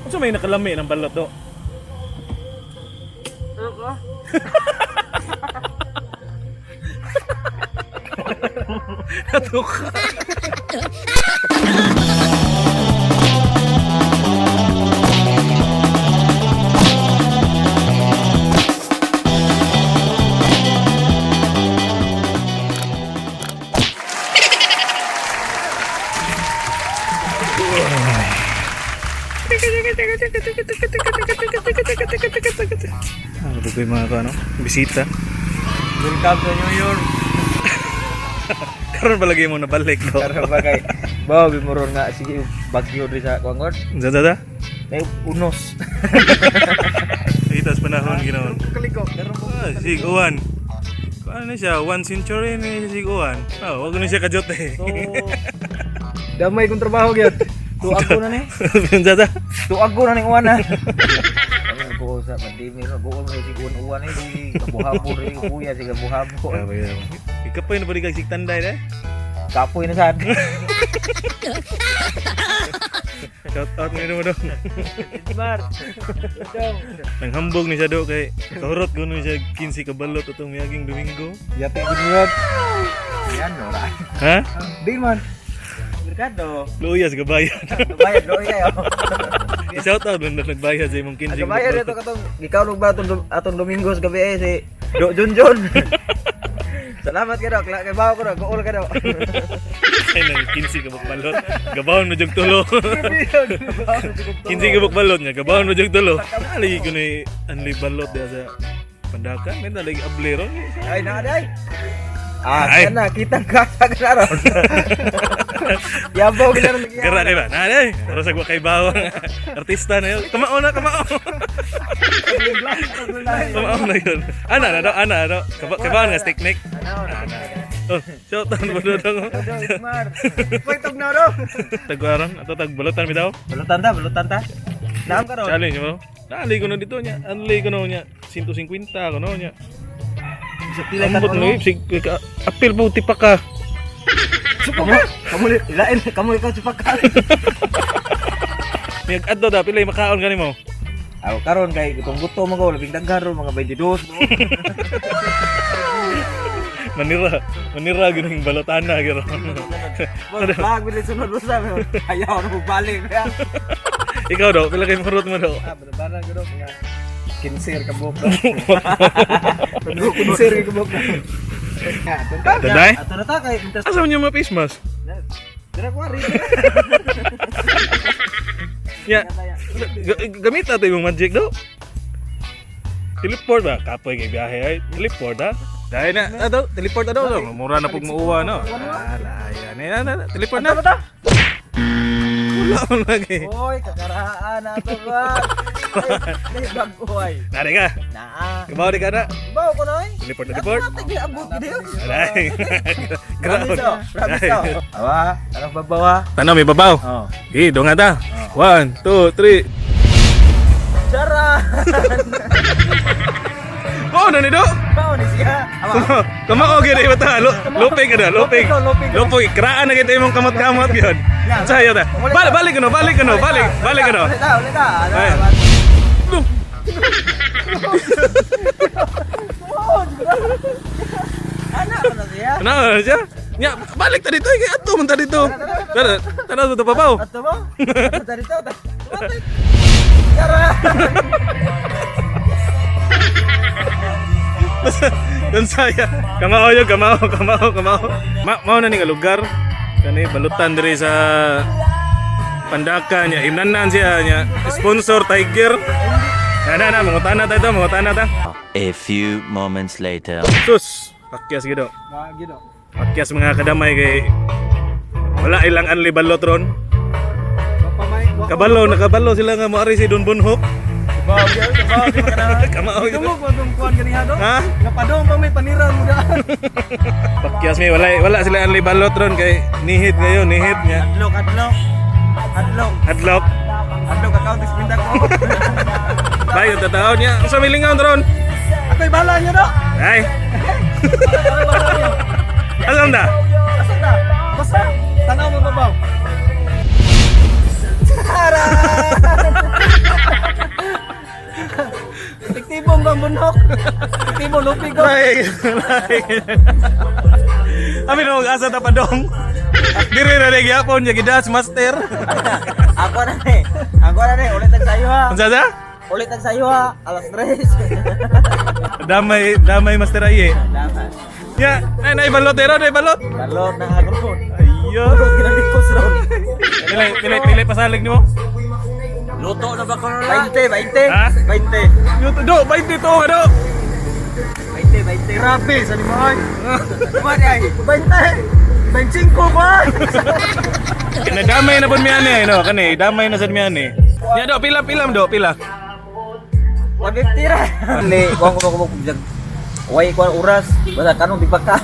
Unsa may nakalami ng balot do? Ano ka? Natuk. Ano ba yung mga ano? Bisita. Welcome to New York. Karon palagi mo nabalik do. Karon ba kay bawa bimuron nga sige bagyo ri sa kuangon. Zada. May unos. Itas panahon ginoon. Kaliko. Karon po. Sig uwan. Ano siya? 1 century ni sig uwan. Oh, wag na siya kajot eh. So damay kong trabaho gyud. Tuag ko na ni. Zada. Tuag ko na ning uwan na. Ano ko sa pandemya no, go mo sig uwan ni kabuhabo ri kuya sig kabuhabo. Ikaw pa yun na balik sig tanday deh. Kapoy na sad. Shout out ngayon mo dong. Bar. Nanghambog ni siya do kay kahurot ko nun siya 15 kabalot itong miyaging Domingo. Yati gud. Yan no ra. Ha? Di man. Merkado. Luyas gabayan. Bayad do kayo. I-shout out nun na nagbayad sa imong 15 Kabayad ito katong gikawlog ba atong Domingos gabi si Junjun. Salamat ka daw, kay bawo ko daw, gool ka daw. Ay nang 15 kabuk balot. Gabawon mo jug tulo. 15 kabuk balot nga gabawon mo jug tulo. Ali ko ni anli balot dia sa Pandakan, may lagi ablero. Ay na day. Ay. Kana kita kasa ka ron. Yabaw gila ron lagi. Gara kay ba? Na day. Para sa kay bawang artista na yun. Kamao na, kamao. Kamao na yun. Ana na daw, ana daw. Kabaan nga stick neck. Oh, shout out mo dong. Smart. Koy tog na ro. Tagwaran ato tagbalotan mi daw. Balutan ta. Naam ka ron. Challenge mo. Dali ko na dito nya. Anli ko na nya. 150 ko na nya. Sa pila ka Ambot ron. mo apil po tipa ka. Kamu ikaw si Pakal. Niyag adto da pilay makaon kanimo. Ako karon kay gutong guto mo ko labing daghan ron mga 22. Manira gining balotana giro. Bag bilis sunod sa ayaw na magbalik. Ikaw daw, pila kay marot mo daw. Benar gud nga. Kinser ka bok. Kinser ka bok. Daday? Ato na ta kay interest. Asa man yung mga face mask? Dira ko ari. Ya, gamit natin yung magic daw. Teleport ba? Kapoy kay biyahe ay. Teleport ha? Dahil na, daw, teleport na daw. Mura na pag mauwa, no? Ayan, ayan, teleport na. Wala mo lagi. Oy, kakaraan na to ba? Ay, bag-oy. Nari ka. Naa. Kabaw di ka na. Bawo ko noy. Teleport. Tigli abot gid. Aray. Promise. Awa, anong babawa? Tanong, may babaw. Oh. Okay, doon nga ta. 1, 2, 3. Charan. Oh, nani do? Bawo ni siya. Awa. Kamao gyud ay bata. Lupig ka na, lupig. Lupig. Kraan na kita imong kamot-kamot gyud. Sayo ta. Balik ka no. Balik ka no. Ulit ta. Ay. Anak na siya. Ano siya? Nya, balik ta dito. Ato man ta dito. Tara to papaw. Ato mo? Tadi to. Charan. Don saya. Kamao yo, kamao. Mao na ning lugar. Kani balutan diri sa Pandakan nya. Imnanan siya nya. Sponsor Tiger. Na, mangutana ta. A few moments later. Sus, pakyas gido. Gido. Pakyas mga kadamay kay wala ilang anli balot ron. Nakabalo sila nga moari si Don Bonhook. Kamao Ito yun. mo kung kuhan ganihado? Ha? Napadong pa may panira mo daan. Pakyas mi wala sila anli balot ron kay nihit ngayon, nihit nya. Hadlok. Hadlok. Account spinda ko. Bayo tataw nya. Unsa may lingaw ron? Ako'y bala niyo do. Ay. Asam da? Asa na? Basta tanaw mo babaw. Charan. mo lupi ko. Lain. Amin mo asa ta padong. Diri ra lagi yapon nya gidas master. Ako na ni. Ulit ang sayo ha. Unsa sa? Ulit ang sayo ha. Alas 3. Damay master aye. Dapat. Ya, nay balot ero, nay balot. Balot na agron. Ayo. Ginalikos ron. Pilay pasalig nimo. Luto na ba ko na? 20. Ha? 20. Yo do, 20 to ano? 20. Grabe, sa limahan. Kuman ay, 20. 25 ba? Nadamay na pud mi ani no, kani damay na sad mi ani. Ya do pila do, pila. 150 ra. Le, ko bilang. Way ko oras, basta kanong dipaka.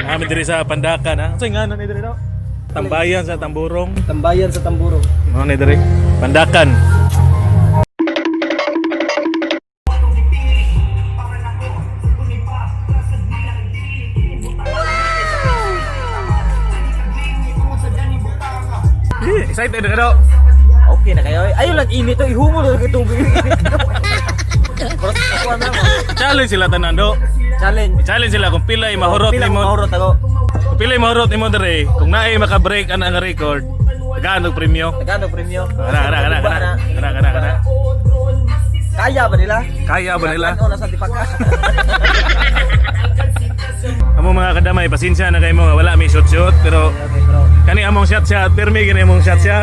Amin diri sa Pandakan ha. Sa ngalan ni diri do. Tambayan sa Tamburong. Tambayan sa Tamburong. Ano ni diri? Pandakan. Excited ka daw? Okay na kayo. Ayun lang init to, ihumol lang itubig. Ako ano mo? Challenge sila tanan do. Challenge Sila kung pila ay mahurot Pila nimo. mahurot ako. Kung pila ay mahurot nimo diri, kung naay maka-break ana nga record, gaano premyo? Nagano premyo? Kana. Kaya ba nila? Kaya ba nila? Ano na sa dipaka? Amo mga kadamay, pasensya na kayo mo nga wala may shot pero Okay bro. kani among shot permi gani among shot. Shoot.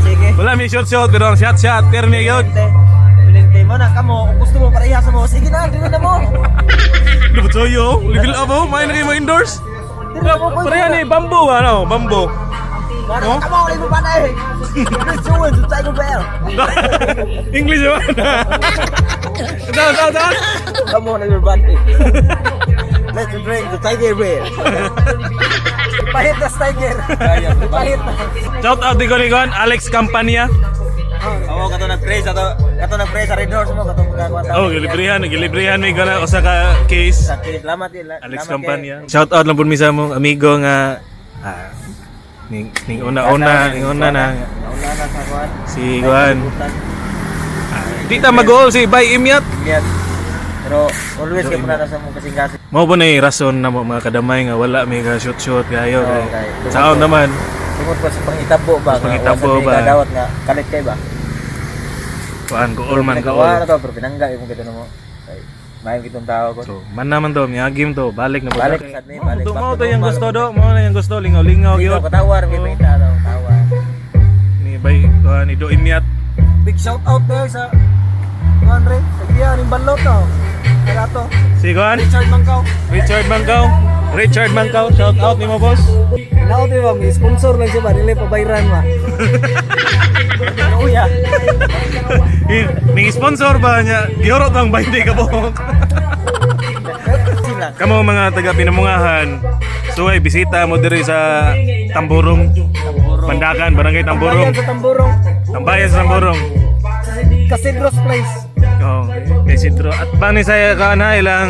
Sige. Wala may shot pero ang shot permi gyud. Bilinte mo na kamo, kung gusto mo parehas mo, sige na, dito na mo. Dapat soyo, level up oh, may nagay mo indoors. Pareha ni bamboo ano, bamboo. Ano kamo ulit mo pa na eh. Let's do it, Tiger Bear. English ba? Daw. Come on, everybody. Let's drink the Tiger Bear. Pahit na Tiger. Pahit na. Shout out di ko ni Juan, Alex Campania. Oo, kato nag-praise sa Red Horse mo, kato magkakuha Oh, gilibrihan mi gana usa ka case. Salamat Alex Campania. Shout out lang pud mi sa mong amigo nga ning una na Nauna na sa kuwan. si Juan. Di ta mag-goal si Bay Imyat. Yes. Pero always kayo muna sa mong kasing-kasing. Mao po na rason na mo mga kadamay nga wala may ka shoot kayo. Okay. Sound naman. Tungkol pa sa pangitabo ba? Pangitabo ba? Dawat nga, kalit kayo ba? Kuan ko all man ka Pinagawa na all. to, pero pinangga yung gito mo. Maayong kitong tao ko. So, man naman to, miyagim to, balik na po. Balik sad ni, balik. Mo to yung gusto do, mo na yung gusto, lingaw-lingaw Dito gyud. ko tawar, may pangita daw, tawar. Ni Bay ni Do Imyat. Big shout out there sa Andre, sa Pia ning balot to. Kaya to, Si Juan, Richard Mangkaw. Richard Mangkaw, shout out ni mo boss. Now di ba, may sponsor lang siya ba, nila pabayran ba. Uya. Ning sponsor ba niya? Giorot bang 20 ka po? Sila. Kamo mga taga Pinamungahan, suway bisita mo diri sa Tamburong, Pandakan, Barangay Tambayan Tamburong. sa Tamburong. Tambayan sa Tamburong. Casidros Place. Oh, kay Sitro. At bani saya ka na ilang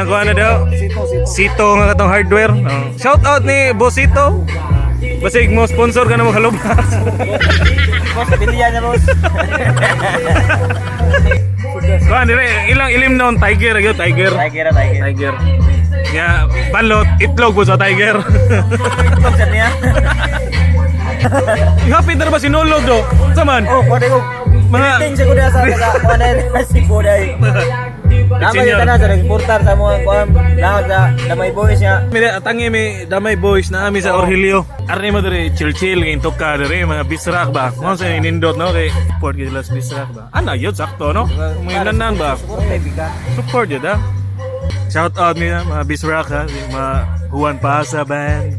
ko ano daw? Sito nga katong hardware. Oh. Shout out ni Boss Sito. Basig mo sponsor ka na mo halubas. Boss, bilihan niya boss. Kuan dire ilang ilim noon Tiger gyud Tiger. Tiger. Ya balot itlog po sa Tiger. Itlog siya niya. Happy na ba sinulog do? Saman. Oh, pwede ko. Mga Ting sa kuda sa si kuda. Nama yung tanan sa nag-portar sa mga kuan. Na sa damay boys niya. Mira tangi may damay boys na ami sa Orhilio. Arni mo dire chill ngin ka dire mga bisrak ba. Mo sa inindot no kay support gid las bisrak ba. Ana yun sakto no. Mga nanan ba. Support yun ha. Shout out niya mga bisrak ha, si mga Juan Pasa band.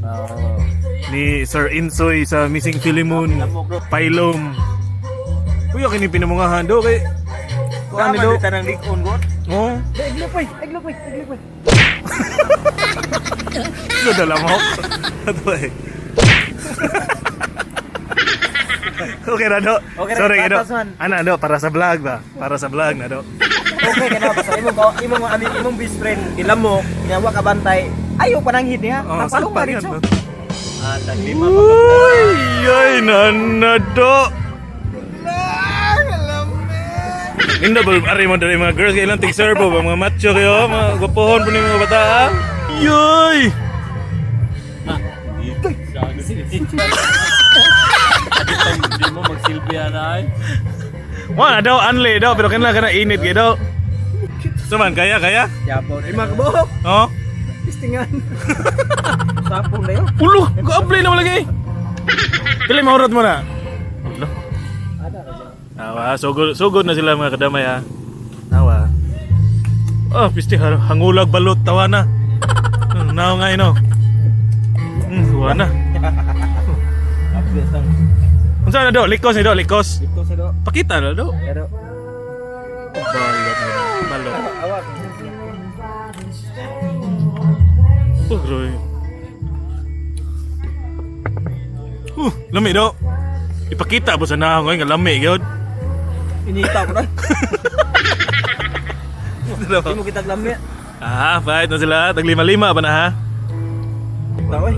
Ni Sir Insoy sa Missing Philemon, Pailom. Kuya kini Pinamungahan do kay kuan ni do. Tanang likon ko. Oh, Eglopoy. do dalam mo. Ato eh. Okay na do. Okay na, Sorry do. patas man. Ana do para sa vlog ba? Para sa vlog na do. Okay ka na basta imong best friend ilam mo nya wa ka bantay. Ayaw pananghid niya. Napalong ka rin so. Uy, ay nanado. Ninda bal ari mo dari mga girls kay ilang tig-serve ba mga macho kayo, mga gwapohon po ni mga bata. Yoy! Hindi mo magsilbihan na ay. Wala daw anli daw pero kanila kana init kay daw. Suman kaya? Yapon. Lima kabuhok. Oh. Istingan. Sapong na yun. Ulo, go-apply na lagi. Pili mahurot mo na. Ulo. Ada ka dyan. Sugod na sila mga kadamay ha. Awa. Oh, pisti hangulag balot tawa na. Now nga ino. Tuwa na. Abis ang. Unsa na do? Likos ni do, likos. Ito sa do. Pakita na do. Pero. Balot na. Balot. Awak. Roy. Lami do. Ipakita po sa nahong nga lami gyud. Inita ko na. Hindi mo kita lamya. Fight na sila. Tag lima-lima ba na ha? Taway.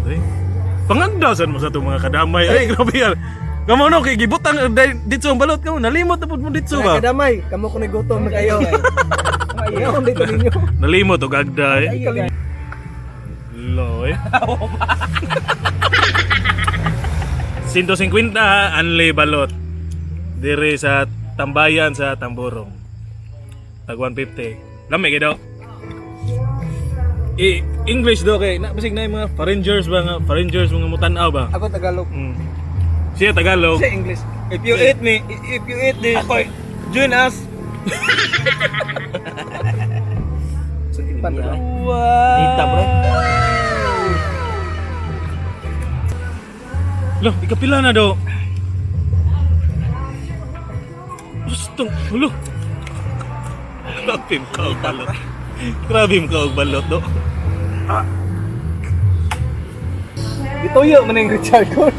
Pangandasan mo sa itong mga kadamay. Ay, grabe yan. Kamu no, kay gibutang dito ang balot ka mo. Nalimot na po mo dito ba? Kadamay, kamo ko nagutom na kayo. Ayaw, dito ninyo. Nalimot o gagda eh. Ay, Loy. 150 ha, anli balot. Dire sa tambayan sa Tamborong. Tag 150. Lami kay daw. English do kay na basig na yung mga foreigners ba nga foreigners mga mutanaw ba? Ako Tagalog. Siya Tagalog. Sa English. If you eat this, join us. So, ipan na. Wow. Dita, bro. Loh, ikapila na do. Gustong, hulo. Grabe ka og balot. Grabe ka og balot do. Gituyo man yung Richard ko.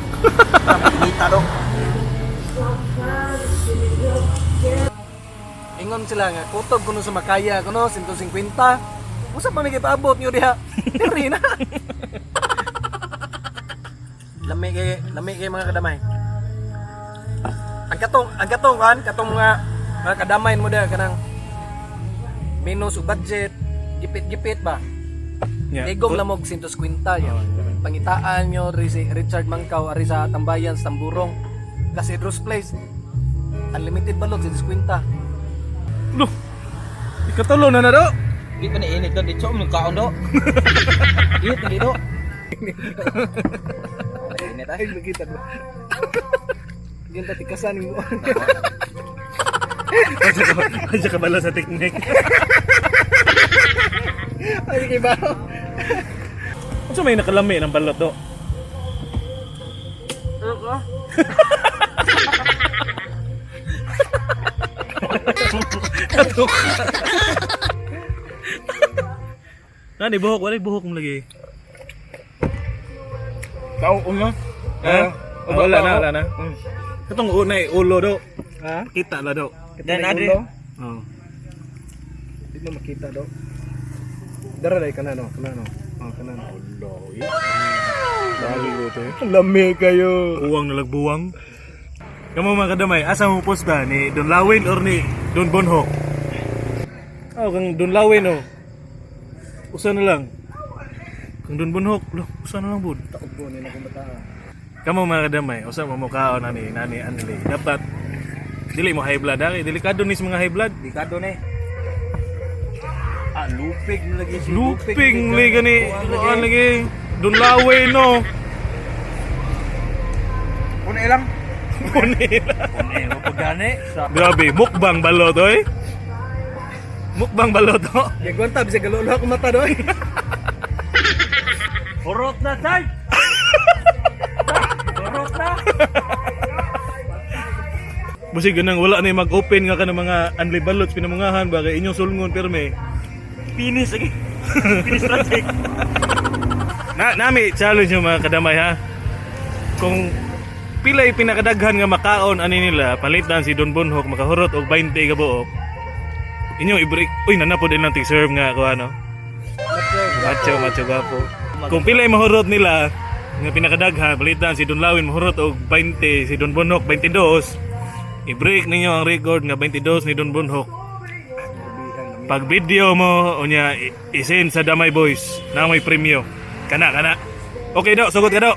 Dita do. Ingon sila nga, kutob kuno sa Makaya kuno 150. Usa pa nagipabot nyo diha. Diri na. Lami kay mga kadamay. Ang katong mga kadamay mo diha kanang minus o budget, gipit-gipit ba? Igom lang mo 150 yan. Pangitaan nyo si Richard Mangkaw ari sa Tambayan sa Tamburong. Kasi Drew's Place. Unlimited balot 150. Loh. Ikatulo na do. Di pa ni init do, di chom yung kaon do. Init ni do. Init ay nakita do. Ganda tikasan mo. Aja ka bala sa teknik. Ay kay ba? Unsa may nakalami ng balot do? Ako. Katok. Nani buhok, wala buhok mo lagi. Tao ulo. Wala na. Katong unay ulo do. Ha? Kita la do. Dan ade. Oh. Di mo makita do. Dara dai kanano. Oh, kanano. Loy. Dali ko to. Lami kayo. Uwang nalagbuwang. Kamu mga kadamay, asa mo posta ni Don Lawin or ni Don Bonhok? Oh, kang Don Lawin oh. Usa na lang. Kang Don Bonhok, usa na lang bud. Takbo ni na kumata. Kamu mga kadamay, usa mo mukaon ani anili. Dapat dili mo high blood ari, delikado ni sa mga high blood. Dikado ni. Lupig mo lagi si Luping li gani, ano lagi. Don Lawin no. Una ilang. Punila. Ano pa gani? Grabe, mukbang balot oy. Mukbang balot oh. Yagwanta bisa galolo ako mata doy. Horot na tay. Horot na. Busig ganang wala na mag-open nga ka ng mga unli balots pinamungahan ba kay inyong sulngon perme. Finish lagi. Finish project. Nami challenge yung mga kadamay ha. Kung pilay pinakadaghan nga makaon ani nila palitan si Don Bonhok makahurot og 20 ka buok. Inyong i-break. Uy nanapod din lang serve nga ko ano. Macho gapo. Kung pilay mahurot nila nga pinakadaghan palitan si Don Lawin mahurot og 20 si Don Bonhok 22. I-break ninyo ang record nga 22 ni Don Bonhok. Pag video mo unya isin sa Damay Boys na may premyo. Kana. Okay daw, sugot ka daw.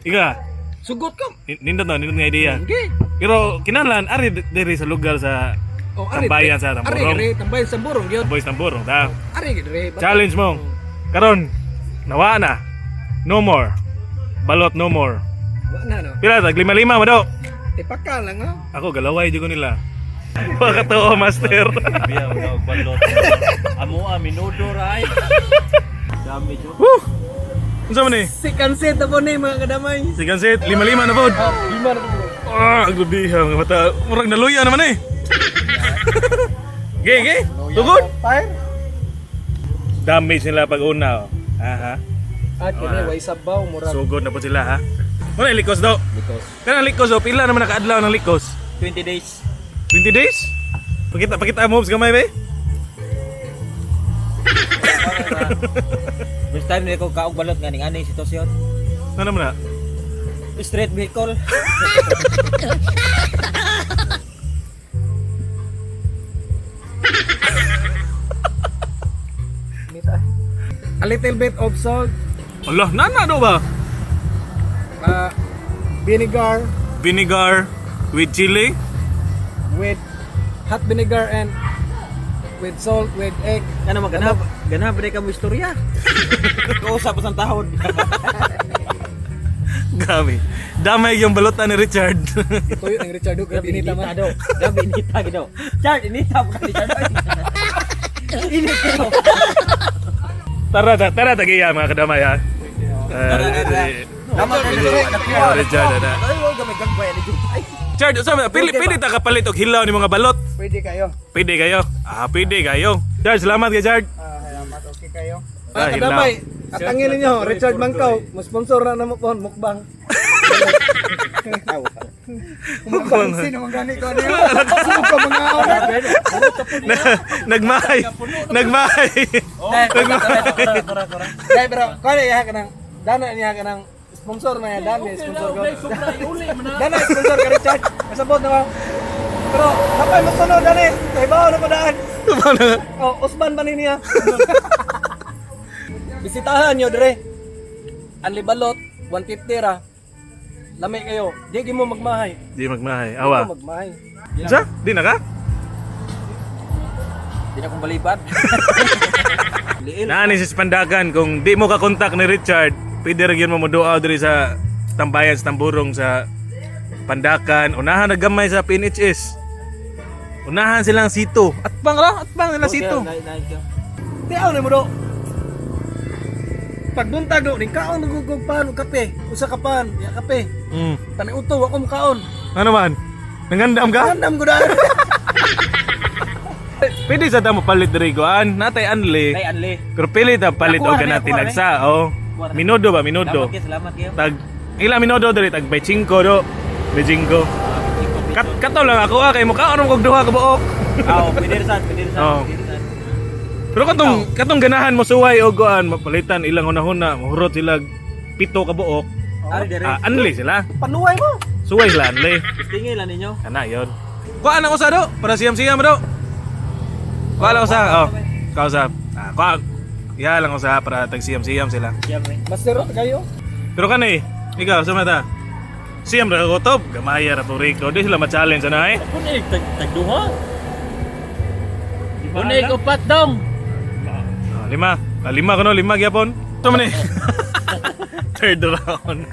Ika, Sugot ka. nindot nga idea. Okay. Pero kinahanglan ari diri sa lugar sa Oh, tambayan sa Tamborong. Ari, tambayan sa Tamborong gyud. Boys Tamborong ta. Ari dire. Challenge mo. Karon, nawa na. No more. Balot no more. Wa na no. Pila tag 5-5 mo daw. Tipaka lang ha. Ako galaway jud ko nila. Pakatoo master. Silvia, wala og balot. Amo minudo ray. Dami jo. Woo! Unsa man ni? Si kanset na po ni mga kadamay. Si Gansit 5-5 na pod. Lima na po. Ah, ang gudihang mata. Murag naluya naman eh. Gay. Tugod. Fire. Damage nila pag una. Oh. Aha. At kini way sabaw murag. Sugod na po sila ha. Muna likos daw. Because Kanang likos daw pila naman nakaadlaw ng likos. 20 days. 20 days? Pakita moves gamay be. First time na ko kaog balot nga ning aning sitwasyon. Ano man na? Street vehicle. A little bit of salt, Allah, nana daw ba? vinegar Vinegar with chili. with hot vinegar and with salt with egg. Ano maganap? Ganap ba ka mo istorya? Kausap sa tahon. Grabe. Damay yung balutan ni Richard. Tuyo ng Richard Duque Gabi binita inita man. daw. Gabi inita gido. Chard inita pa ni Chard. Inita. Tara tagiya mga kadamay ha. Tama ka dito. Richard na. Ay, wag gamay gagbay ni Jupay. Chard, sabi, pili ta kapalit og hilaw ni mga balot. Pwede kayo. Pwede kayo. Pwede kayo. Chard, salamat kay Chard. Salamat, okay kayo. Ah, Kadamay, atangin ninyo, Richard Mangkaw, mo sponsor na mo po mukbang. Mukbang sino mang gani ko niyo? Sumo ka mga awat. Nagmahay. Dai bro, kani ya kanang dana niya kanang sponsor na ya dana sponsor ko. Dana sponsor ka Richard. Kasabot na ba? Pero kapay mo sunod dani, kay bawo na padaan. Oh, Osman ba niya? Bisitahan nyo dire. Anli balot 150 ra. Lami kayo. Di mo magmahay. Di magmahay. Di Awa. mo magmahay. Sa? Di na ka? Di na kong balibad. Liil. Naani si Pandakan kung di mo ka kontak ni Richard, pwede ra gyud mo moduaw diri sa tambayan sa Tamborong sa Pandakan. Unahan nagamay sa PNHS. Unahan silang sito. Atbang nila sito. Tiaw ni mo do. Pagbuntag do, ning kaon nagugog pan kape. Usa ka pan, ya kape. Tani-uto ako kaon. Ano man? Nangandam ka? Andam ko daan. Pwede sa tamo palit diri goan. Natay anli. Nay anli. Pero pili ta palit og kana tinagsa. Oh. Minudo ba? Minudo. Salamat kayo. Tag ila minudo diri tag 25 do. 25. Kato lang ako kay mukha anong kog duha ka buok. Pwede rin. Oh. Pero katong ganahan mo suway og goan mapalitan ilang hunahuna mahurot sila 7 ka buok. Ari dire. Anli sila. Panuway mo. Suway sila anli. Tingin lang ninyo. Ana yon. Kuha na usa do para siyam-siyam do. Kuha lang usa. Oh. Kausap. Kuha. Ya lang usa para tag siyam-siyam sila. Siyempre. Master kayo. Pero kanay, ikaw sa mata. Siyam ra kotob, gamaya ra to Rico. Di sila ma-challenge na eh. Kunay tagduha. Kunay upat dong. 5. 5 kuno, 5 gyapon. Ito man eh. Third round.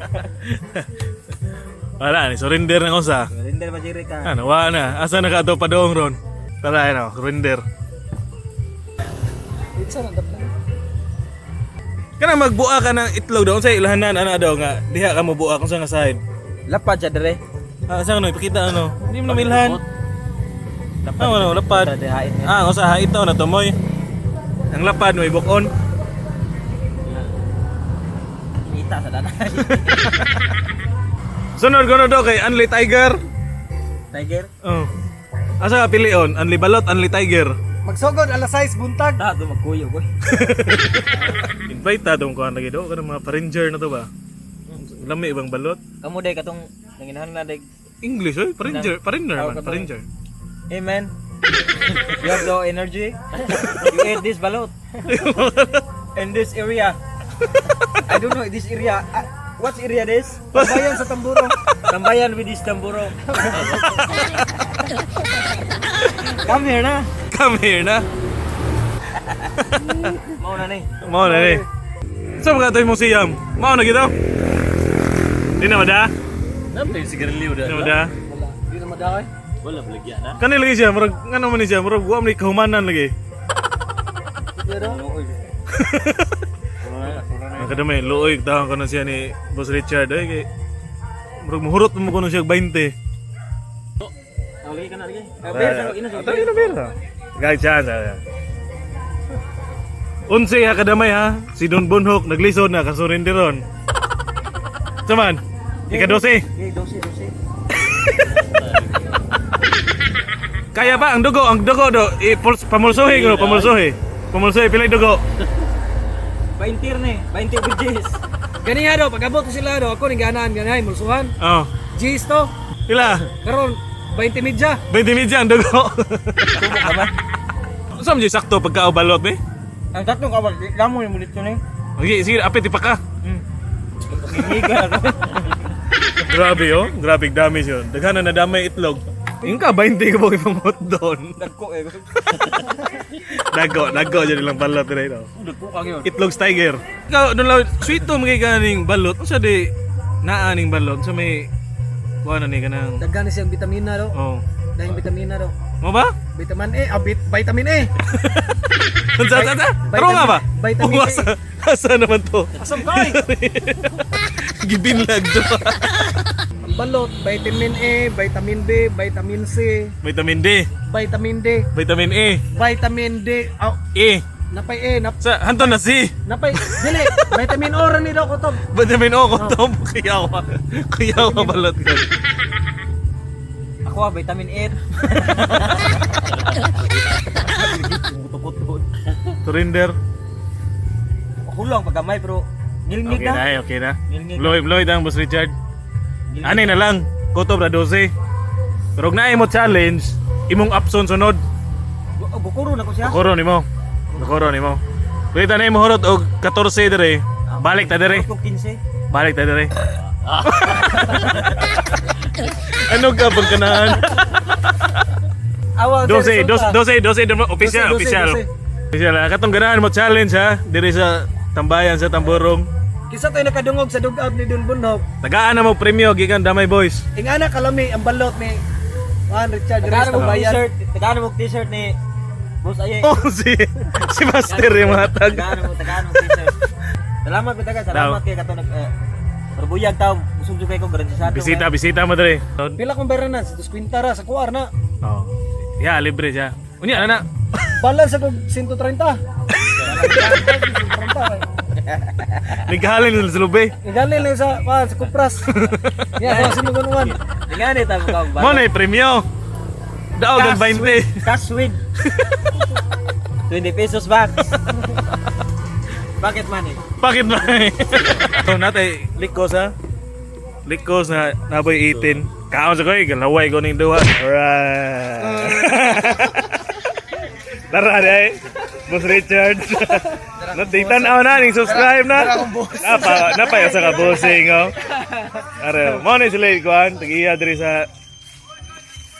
Wala ni surrender na ko sa. Rindel ba jiri ka? Ano, wala na. Asa na ka ato pa doong ron. Tara ano, surrender. Itsa na dapat. Kana magbuak ka ng itlog doon sa ilahanan ana daw nga diha ka mo buak kung sa nga side. Lapad siya dire. Sa ano, ipakita ano. Hindi mo na milhan. Lapad. Ano, lapad. Dahain niya. Kung sa ito na tumoy. Ang lapad may bukon. Kita sa danay. Sunod ko na daw kay Unli Tiger. Tiger. Oh. Asa ka pilion? Unli Balot, Unli Tiger. Magsugod alas 6 buntag. Ta do magkuyo ko. Invite ta dong ko lagi do kanang mga pa-ranger na to ba. Lami ibang balot. Kamu day katong Nanginahan na like, English oy, Paringer man, Paringer. hey man, you have no energy? You ate this balot. In this area. I don't know this area. What area this? Tambayan sa tamburo. Tambayan with this tamburo. Come here na. Come here na. Mau na ni. Mao na ni. Sa mga toy museum. Mao na gito. Di na mada. Naman yung sigarilyo Di na na. mada. Wala, di na madakay. Wala baligyan na. Kani lagi siya, murag ngano man ni siya, murag wa man ni kahumanan lagi. Pero Nakadamay, luoy tahan ko na siya ni Boss Richard ay kay murag muhurot mo kuno siya 20. Lagi ka na lagi. Beer sa ina sa. Tayo na bera. Guys, chance. Unsi ha kadamay ha. Si Don Bonhok naglisod na kasurinderon. Saman. Ika-12. Eh, dosi. Kaya ba ang dugo do pamulsuhi ko, pamulsuhi pilay dugo. 20 ni, 20 bridges. ganiya daw pag abot ko sila daw ako ning ganaan ganay mulsuhan. Oh. Gis to. Pila? Karon 20 medya. 20 medya ang dugo. Saan mo sakto pagkaubalot eh? Ang tatlong kawal, lamon yung mulit ko ni. Okay, sige, apit ipa ka. Higa ako. Grabe oh, grabe damage yun. Daghanan na damay itlog. Yung ka, 20 ka po ipamot doon. Dagko eh. Dago dyan nilang balot rin no? Dagko ka yun. Itlog's tiger. Ikaw, doon lang, sweet to magay ka ning balot. Ano siya di, naaning balot? So may, kuha na ni ka ng, Daghan ni siyang vitamina daw. oh. Dahil vitamina daw. Mo ba? Vitamin A, vitamin A. Sa? Taro nga ba? Vitamin A. Asa naman to? Asam kay. Gibinlag to. Balot, vitamin A, vitamin B, vitamin C, Vitamin D, vitamin D, vitamin E, vitamin D. Oh, E. napay A, Sa, hanto na C. napay dili, vitamin O ra ni daw ko to. Vitamin O ko to. Kuyawa balot ka. Ako vitamin 8. Surinder. Ako lang pagkamay pero nilingig Okay na. na, okay na. Nilingig. Bloy ang Boss Richard. Anay na lang, kutob na 12. Pero kung naay mo challenge, imong upson sunod. Bukuro na ko siya. Nakuro nimo. Pwede na imo horot og 14 dire. Balik ta dire. Ako 15. Balik ta dire. Ano ka pagkanaan? Awal 12 official. Official. Katong ganahan mo challenge ha, dire sa tambayan sa Tamborong. Kisa tayo nakadungog sa dugab ni Don Bundok. Tagaan na mo premyo gikan Damay Boys. Ingana kalami ang balot ni Juan Richard Tagaan mo Bayan. t-shirt, tagaan mo t-shirt ni Boss Aye. Oh, si Master yung matag. Tagaan mo t-shirt. Salamat mo taga, salamat kay kato nag Perbuyag taw, busog jud kay ko garanti sa ato. Bisita mo dire. Pila kong beranan sa 50 ra sa kuwar na. Oh. Yeah, libre siya. Unya na. Balance sa 130. Nagkahalin nila sa lube. Galing lang sa Kupras. Ya, sa sinugunuan. Tingani ta mo ka. Mo na premyo. Daog ang 20. Cash win. 20 pesos back. Bakit money? Bakit ba? So natay likos ha. Likos na naboy 18. Kaon sa koy galaway ko ning duha. Alright. Tara day. Boss Richard. Natitan aw na ning subscribe na. Napa sa ka bossing oh. Are mo ni sila kuan tagiya diri sa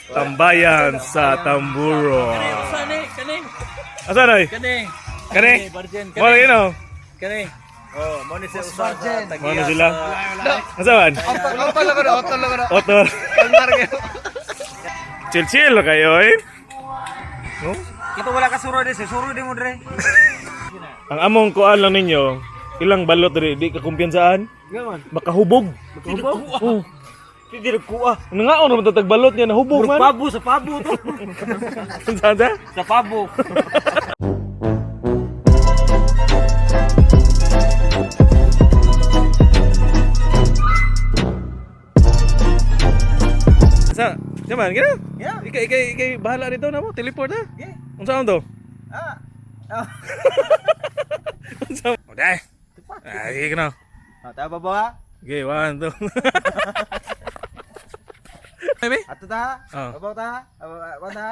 tambayan sa Tamburo. Kani. Asa nay? Kani. Kani? Virgin. Mo lagi no. Kani. Oh, mo ni sa usa sa Mo na sila. Asa man? Otto. Chill kayo eh. No? Kito wala ka suro di mo dire. Ang among kuan lang ninyo, ilang balot diri di ka kumpiyansaan? Gaman. Makahubog. Oh. Hindi rin kuha. Nangaon naman tatag balot niya nahubog man. Sa pabo to. Saan? Sa pabo. Sa, jaman, gina? Yeah. Ikay bahala dito na mo, teleport ha? Yeah. Unsa man to? Ah. Unsa? Oday. Ay, gina. Ah, tama ba? Okay, 1 2. Maybe? Ato ta? Oh. Abaw ta? Abaw ta?